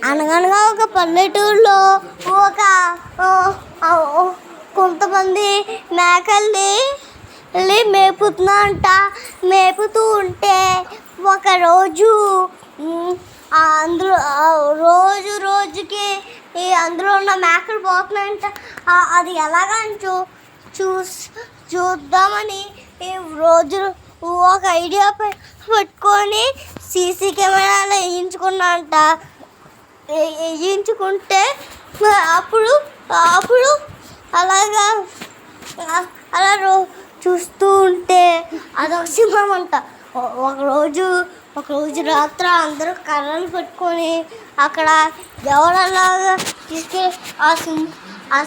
అనగనగా ఒక పల్లెటూరులో ఒక కొంతమంది మేకల్ని మేపుతూ ఉంటే ఒకరోజు అందులో రోజుకి అందులో ఉన్న మేకలు పోతున్నాయంట. అది ఎలాగని చూద్దామని రోజు ఒక ఐడియా పెట్టుకొని సీసీ కెమెరాలో వేయించుకుంటే అప్పుడు అలా చూస్తూ ఉంటే అదొక సింహం అంట. ఒకరోజు రాత్రి అందరూ కర్రలు పెట్టుకొని అక్కడ ఎవరలాగా తీసుకెళ్ళి ఆ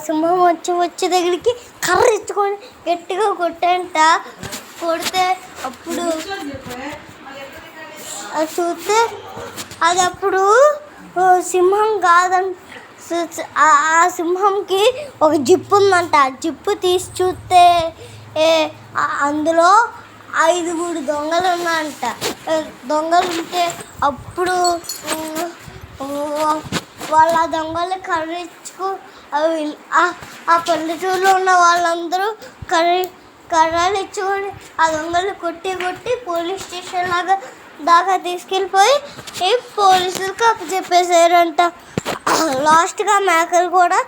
సింహం వచ్చే దగ్గరికి కర్ర ఇచ్చుకొని గట్టిగా కొడితే అప్పుడు చూస్తే అది అప్పుడు సింహం కాదంట. ఆ సింహంకి ఒక జిప్పు ఉందంట. ఆ జిప్పు తీసి చూస్తే అందులో 5 దొంగలు ఉన్నాయంట. దొంగలు ఉంటే అప్పుడు వాళ్ళ దొంగలు కర్రించుకు ఆ పల్లెటూరులో ఉన్న వాళ్ళందరూ కర్రలు ఇచ్చుకొని ఆ దొంగలు కొట్టి పోలీస్ స్టేషన్ దాకా తీసుకెళ్ళిపోయి పోలీసులకు అప్పచెప్పేశారంట. లాస్ట్గా మేకలు కూడా